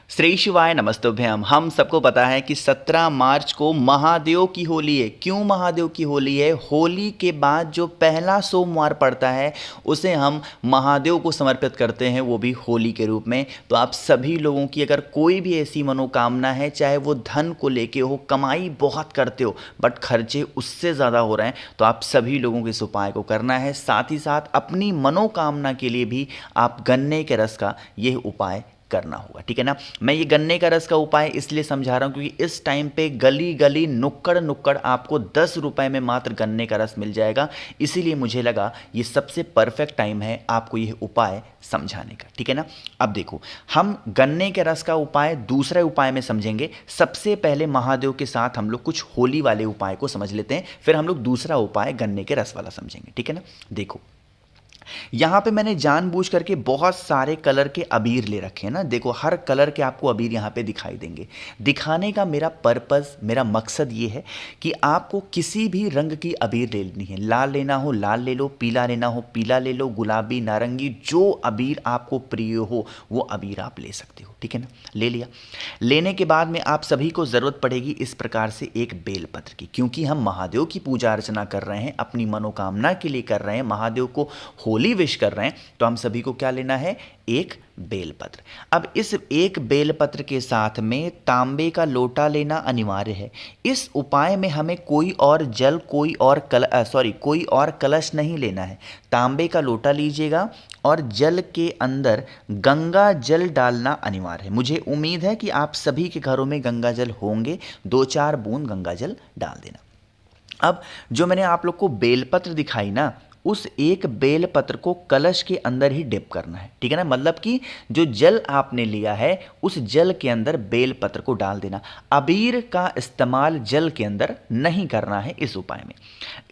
श्री शिवाय नमस्तुभ्यम। हम सबको पता है कि 17 मार्च को महादेव की होली है। क्यों महादेव की होली है? होली के बाद जो पहला सोमवार पड़ता है उसे हम महादेव को समर्पित करते हैं, वो भी होली के रूप में। तो आप सभी लोगों की अगर कोई भी ऐसी मनोकामना है, चाहे वो धन को लेके हो, कमाई बहुत करते हो बट खर्चे उससे ज़्यादा हो रहे हैं, तो आप सभी लोगों को इस उपाय को करना है। साथ ही साथ अपनी मनोकामना के लिए भी आप गन्ने के रस का यह उपाय करना होगा, ठीक है ना। मैं ये गन्ने का रस का उपाय इसलिए समझा रहा हूं क्योंकि इस टाइम पे गली गली नुक्कड़ नुक्कड़ आपको 10 रुपए में मात्र गन्ने का रस मिल जाएगा। इसीलिए मुझे लगा ये सबसे परफेक्ट टाइम है आपको यह उपाय समझाने का, ठीक है ना। अब देखो, हम गन्ने के रस का उपाय दूसरे उपाय में समझेंगे। सबसे पहले महादेव के साथ हम लोग कुछ होली वाले उपाय को समझ लेते हैं, फिर हम लोग दूसरा उपाय गन्ने के रस वाला समझेंगे, ठीक है ना। देखो, यहां पे मैंने जानबूझ करके बहुत सारे कलर के अबीर ले रखे हैं ना। देखो, हर कलर के आपको अबीर यहां पे दिखाई देंगे। दिखाने का मेरा पर्पस, मेरा मकसद ये है कि आपको किसी भी रंग की अबीर ले लेनी है। लाल लेना हो लाल ले लो, पीला लेना हो पीला ले लो, गुलाबी, नारंगी, जो अबीर आपको प्रिय हो वो अबीर आप ले सकते हो, ठीक है ना। ले लिया। लेने के बाद में आप सभी को जरूरत पड़ेगी इस प्रकार से एक बेलपत्र की, क्योंकि हम महादेव की पूजा अर्चना कर रहे हैं, अपनी मनोकामना के लिए कर रहे हैं, महादेव को होली विश कर रहे हैं, तो हम सभी को क्या लेना है? एक बेलपत्र। अब इस एक बेलपत्र के साथ में तांबे का लोटा लेना अनिवार्य है। इस उपाय में हमें कोई और जल, कोई और कलश नहीं लेना है। तांबे का लोटा लीजिएगा और जल के अंदर गंगा जल डालना अनिवार्य है। मुझे उम्मीद है कि आप सभी के घरों में गंगा जल होंगे। 2-4 बूंद गंगा जल डाल देना। अब जो मैंने आप लोग को बेलपत्र दिखाई ना, उस एक बेलपत्र को कलश के अंदर ही डिप करना है, ठीक है ना। मतलब कि जो जल आपने लिया है उस जल के अंदर बेलपत्र को डाल देना। अबीर का इस्तेमाल जल के अंदर नहीं करना है इस उपाय में।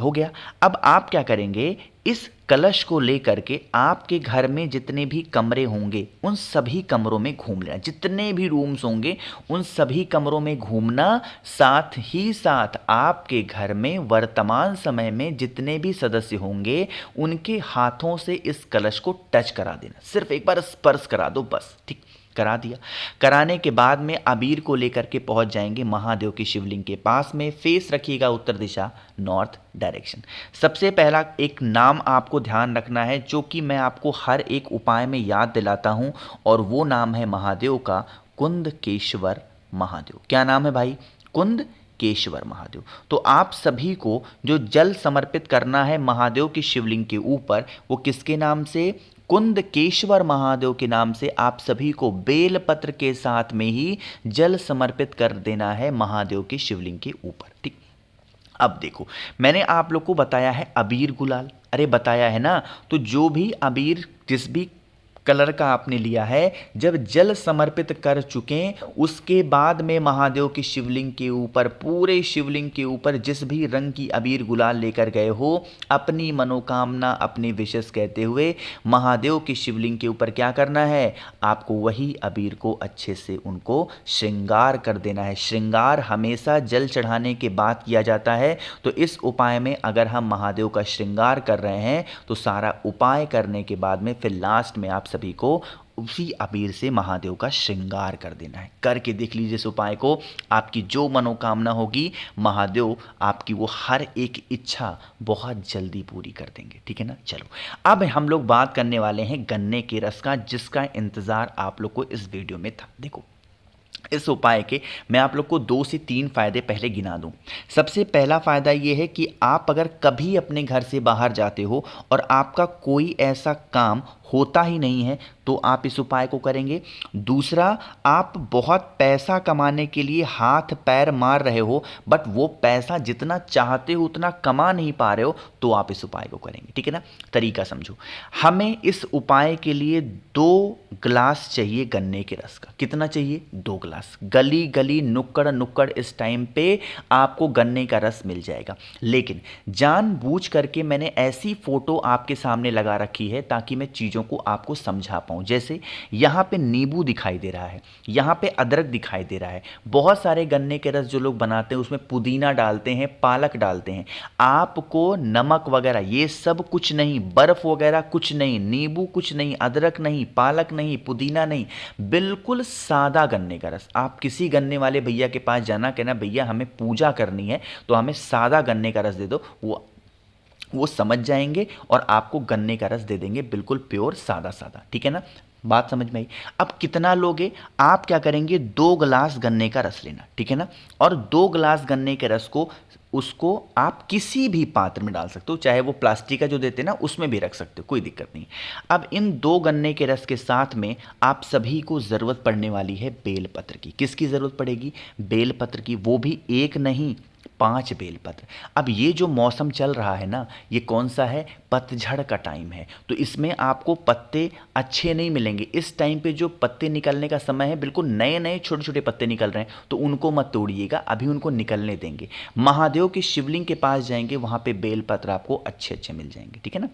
हो गया। अब आप क्या करेंगे? इस कलश को लेकर के आपके घर में जितने भी कमरे होंगे उन सभी कमरों में घूम लेना। जितने भी रूम्स होंगे उन सभी कमरों में घूमना। साथ ही साथ आपके घर में वर्तमान समय में जितने भी सदस्य होंगे उनके हाथों से इस कलश को टच करा देना। सिर्फ एक बार स्पर्श करा दो, बस। ठीक, करा दिया। कराने के बाद में अबीर को लेकर के पहुंच जाएंगे महादेव की शिवलिंग के पास में। फेस रखिएगा उत्तर दिशा, नॉर्थ डायरेक्शन। सबसे पहला एक नाम आपको ध्यान रखना है, जो कि मैं आपको हर एक उपाय में याद दिलाता हूं, और वो नाम है महादेव का कुंदकेश्वर महादेव। क्या नाम है भाई? कुंदकेश्वर महादेव। तो आप सभी को जो जल समर्पित करना है महादेव की शिवलिंग के ऊपर, वो किसके नाम से? कुंदकेश्वर महादेव के नाम से आप सभी को बेलपत्र के साथ में ही जल समर्पित कर देना है महादेव की शिवलिंग के ऊपर। ठीक, अब देखो, मैंने आप लोग को बताया है अबीर गुलाल, अरे बताया है ना। तो जो भी अबीर, जिस भी कलर का आपने लिया है, जब जल समर्पित कर चुके उसके बाद में महादेव की शिवलिंग के ऊपर, पूरे शिवलिंग के ऊपर जिस भी रंग की अबीर गुलाल लेकर गए हो, अपनी मनोकामना, अपने विशेष कहते हुए महादेव की शिवलिंग के ऊपर क्या करना है? आपको वही अबीर को अच्छे से उनको श्रृंगार कर देना है। श्रृंगार हमेशा जल चढ़ाने के बाद किया जाता है। तो इस उपाय में अगर हम महादेव का श्रृंगार कर रहे हैं तो सारा उपाय करने के बाद में फिर लास्ट में आप सभी को उसी अबीर से महादेव का श्रृंगार कर देना है। करके देख लीजिए इस उपाय को। आपकी जो मनोकामना होगी महादेव आपकी वो हर एक इच्छा बहुत जल्दी पूरी कर देंगे, ठीक है ना। चलो, अब हम लोग बात करने वाले हैं गन्ने के रस का, जिसका इंतजार आप लोग को इस वीडियो में था। देखो, इस उपाय के मैं आप लोग को 2 से 3 फायदे पहले गिना दूं। सबसे पहला फायदा यह है कि आप अगर कभी अपने घर से बाहर जाते हो और आपका कोई ऐसा काम होता ही नहीं है तो आप इस उपाय को करेंगे। दूसरा, आप बहुत पैसा कमाने के लिए हाथ पैर मार रहे हो बट वो पैसा जितना चाहते हो उतना कमा नहीं पा रहे हो, तो आप इस उपाय को करेंगे, ठीक है ना। तरीका समझो। हमें इस उपाय के लिए 2 गिलास चाहिए गन्ने के रस का। कितना चाहिए? 2 गिलास। गली गली नुक्कड़ नुक्कड़ इस टाइम पे आपको गन्ने का रस मिल जाएगा। लेकिन जानबूझ करके मैंने ऐसी फोटो आपके सामने लगा रखी है ताकि मैं चीज़ों चीज़ों को आपको समझा पाऊँ। जैसे यहाँ पे नींबू दिखाई दे रहा है, यहाँ पे अदरक दिखाई दे रहा है, बहुत सारे गन्ने के रस जो लोग बनाते हैं उसमें पुदीना डालते हैं, पालक डालते हैं। आपको नमक वगैरह ये सब कुछ नहीं, बर्फ़ वगैरह कुछ नहीं, नींबू कुछ नहीं, अदरक नहीं, पालक नहीं, पुदीना नहीं, बिल्कुल सादा गन्ने का रस। आप किसी गन्ने वाले भैया के पास जाना, कहना भैया हमें पूजा करनी है तो हमें सादा गन्ने का रस दे दो, वो समझ जाएंगे और आपको गन्ने का रस दे देंगे, बिल्कुल प्योर सादा सादा। ठीक है ना, बात समझ में आई। अब कितना लोगे, आप क्या करेंगे, 2 गिलास गन्ने का रस लेना, ठीक है ना, और 2 गिलास गन्ने के रस को उसको आप किसी भी पात्र में डाल सकते हो, चाहे वो प्लास्टिक का जो देते हैं ना उसमें भी रख सकते हो, कोई दिक्कत नहीं। अब इन 2 गन्ने के रस के साथ में आप सभी को ज़रूरत पड़ने वाली है बेलपत्र की। किसकी ज़रूरत पड़ेगी, बेलपत्र की, वो भी एक नहीं 5 बेलपत्र। अब ये जो मौसम चल रहा है ना, ये कौन सा है, पतझड़ का टाइम है, तो इसमें आपको पत्ते अच्छे नहीं मिलेंगे। इस टाइम पे जो पत्ते निकलने का समय है, बिल्कुल नए नए छोटे छोटे पत्ते निकल रहे हैं, तो उनको मत तोड़िएगा, अभी उनको निकलने देंगे। महादेव के शिवलिंग के पास जाएंगे, वहाँ पे बेलपत्र आपको अच्छे अच्छे मिल जाएंगे, ठीक है ना।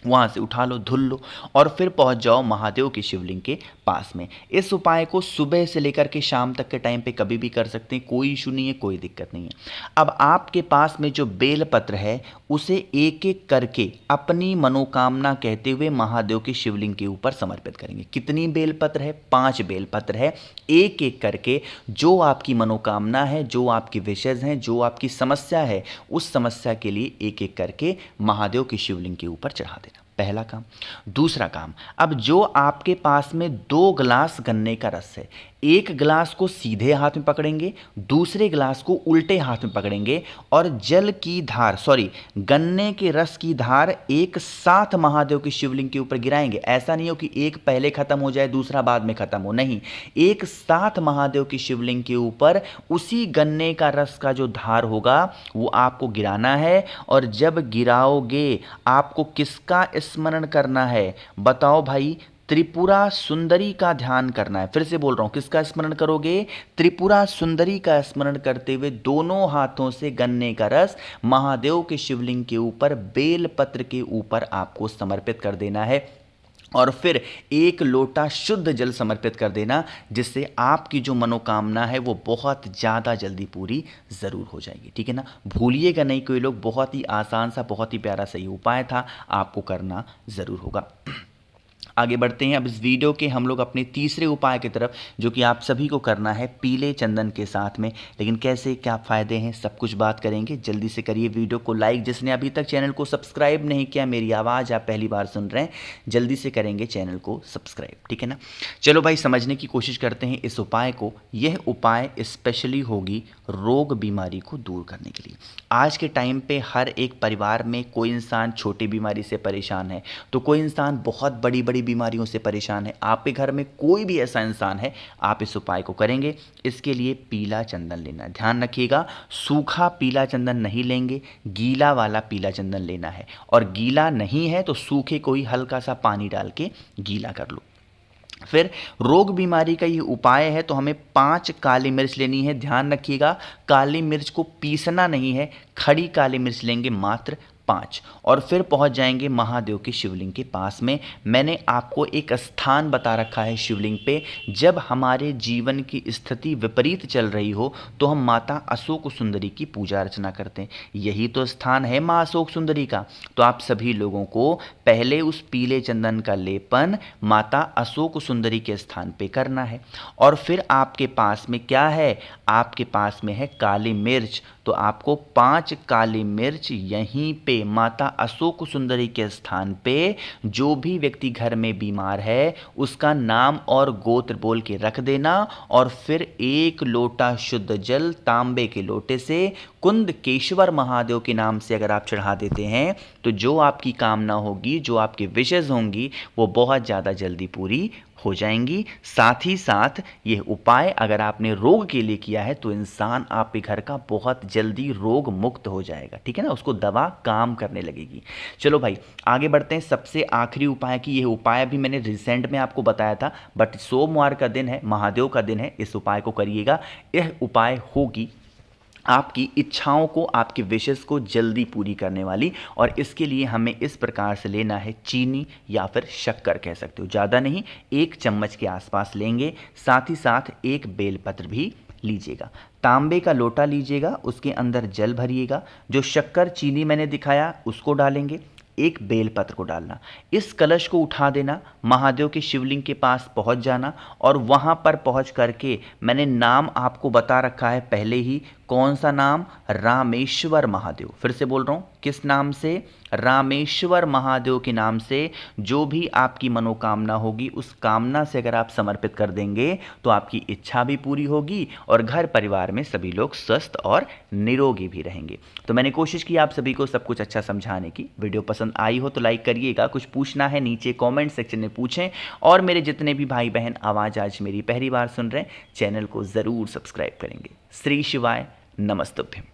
वहाँ से उठा लो, धुल लो और फिर पहुँच जाओ महादेव की शिवलिंग के पास में। इस उपाय को सुबह से लेकर के शाम तक के टाइम पे कभी भी कर सकते हैं, कोई इशू नहीं है, कोई दिक्कत नहीं है। अब आपके पास में जो बेलपत्र है उसे एक एक करके अपनी मनोकामना कहते हुए महादेव की शिवलिंग के ऊपर समर्पित करेंगे। कितनी बेलपत्र है, 5 बेलपत्र है। एक एक करके जो आपकी मनोकामना है, जो आपकी विशेष हैं, जो आपकी समस्या है, उस समस्या के लिए एक एक करके महादेव की शिवलिंग के ऊपर चढ़ा देना, पहला काम। दूसरा काम, अब जो आपके पास में 2 गिलास गन्ने का रस है, एक गिलास को सीधे हाथ में पकड़ेंगे, दूसरे गिलास को उल्टे हाथ में पकड़ेंगे और जल की धार, सॉरी गन्ने के रस की धार एक साथ महादेव की शिवलिंग के ऊपर गिराएंगे। ऐसा नहीं हो कि एक पहले खत्म हो जाए दूसरा बाद में खत्म हो, नहीं, एक साथ महादेव की शिवलिंग के ऊपर उसी गन्ने का रस का जो धार होगा वो आपको गिराना है। और जब गिराओगे आपको किसका स्मरण करना है, बताओ भाई, त्रिपुरा सुंदरी का ध्यान करना है। फिर से बोल रहा हूं, किसका स्मरण करोगे, त्रिपुरा सुंदरी का स्मरण करते हुए दोनों हाथों से गन्ने का रस महादेव के शिवलिंग के ऊपर बेलपत्र के ऊपर आपको समर्पित कर देना है। और फिर 1 लोटा शुद्ध जल समर्पित कर देना, जिससे आपकी जो मनोकामना है वो बहुत ज़्यादा जल्दी पूरी ज़रूर हो जाएगी, ठीक है ना। भूलिएगा नहीं कोई लोग, बहुत ही आसान सा, बहुत ही प्यारा सही उपाय था, आपको करना ज़रूर होगा। आगे बढ़ते हैं अब इस वीडियो के हम लोग अपने तीसरे उपाय की तरफ, जो कि आप सभी को करना है पीले चंदन के साथ में। लेकिन कैसे, क्या फ़ायदे हैं, सब कुछ बात करेंगे। जल्दी से करिए वीडियो को लाइक, जिसने अभी तक चैनल को सब्सक्राइब नहीं किया, मेरी आवाज़ आप पहली बार सुन रहे हैं, जल्दी से करेंगे चैनल को सब्सक्राइब, ठीक है ना। चलो भाई समझने की कोशिश करते हैं इस उपाय को। यह उपाय स्पेशली होगी रोग बीमारी को दूर करने के लिए। आज के टाइम पे हर एक परिवार में कोई इंसान छोटी बीमारी से परेशान है, तो कोई इंसान बहुत बड़ी बड़ी बीमारियों से परेशान है। आपके घर में कोई भी ऐसा इंसान है, आप इस उपाय को करेंगे। इसके लिए पीला चंदन लेना है, ध्यान रखिएगा, सूखा पीला चंदन नहीं लेंगे, गीला वाला पीला चंदन लेना है। और गीला नहीं है तो सूखे को ही हल्का सा पानी डाल के गीला कर लो। फिर रोग बीमारी का ये उपाय है, तो हमें 5 काली मिर्च लेनी है। ध्यान रखिएगा, काली मिर्च को पीसना नहीं है, खड़ी काली मिर्च लेंगे मात्र 5। और फिर पहुंच जाएंगे महादेव की शिवलिंग के पास में। मैंने आपको एक स्थान बता रखा है शिवलिंग पे, जब हमारे जीवन की स्थिति विपरीत चल रही हो तो हम माता अशोक सुंदरी की पूजा अर्चना करते हैं। यही तो स्थान है माँ अशोक सुंदरी का। तो आप सभी लोगों को पहले उस पीले चंदन का लेपन माता अशोक सुंदरी के स्थान पे करना है। और फिर आपके पास में क्या है, आपके पास में है काली मिर्च। तो आपको 5 काली मिर्च यहीं पे माता अशोक सुंदरी के स्थान पे, जो भी व्यक्ति घर में बीमार है उसका नाम और गोत्र बोल के रख देना। और फिर 1 लोटा शुद्ध जल तांबे के लोटे से कुंदकेश्वर महादेव के नाम से अगर आप चढ़ा देते हैं, तो जो आपकी कामना होगी, जो आपकी विशेष होंगी, वो बहुत ज़्यादा जल्दी पूरी हो जाएंगी। साथ ही साथ ये उपाय अगर आपने रोग के लिए किया है तो इंसान आपके घर का बहुत जल्दी रोग मुक्त हो जाएगा, ठीक है ना, उसको दवा काम करने लगेगी। चलो भाई आगे बढ़ते हैं। सबसे आखिरी उपाय की, ये उपाय भी मैंने रिसेंट में आपको बताया था, बट सोमवार का दिन है, महादेव का दिन है, इस उपाय को करिएगा। यह उपाय होगी आपकी इच्छाओं को, आपके विशेस को जल्दी पूरी करने वाली। और इसके लिए हमें इस प्रकार से लेना है चीनी या फिर शक्कर कह सकते हो, ज़्यादा नहीं, 1 चम्मच के आसपास लेंगे। साथ ही साथ एक बेलपत्र भी लीजिएगा। तांबे का लोटा लीजिएगा, उसके अंदर जल भरिएगा, जो शक्कर चीनी मैंने दिखाया उसको डालेंगे, एक बेलपत्र को डालना। इस कलश को उठा देना, महादेव के शिवलिंग के पास पहुंच जाना और वहां पर पहुंच करके मैंने नाम आपको बता रखा है पहले ही। कौन सा नाम? रामेश्वर महादेव। फिर से बोल रहा हूं, किस नाम से? रामेश्वर महादेव के नाम से। जो भी आपकी मनोकामना होगी उस कामना से अगर आप समर्पित कर देंगे तो आपकी इच्छा भी पूरी होगी और घर परिवार में सभी लोग स्वस्थ और निरोगी भी रहेंगे। तो मैंने कोशिश की आप सभी को सब कुछ अच्छा समझाने की। वीडियो पसंद आई हो तो लाइक करिएगा। कुछ पूछना है नीचे कमेंट सेक्शन में पूछें। और मेरे जितने भी भाई बहन आवाज़ आज मेरी पहली बार सुन रहे हैं, चैनल को ज़रूर सब्सक्राइब करेंगे। श्री शिवाय, नमस्तुभ्यम।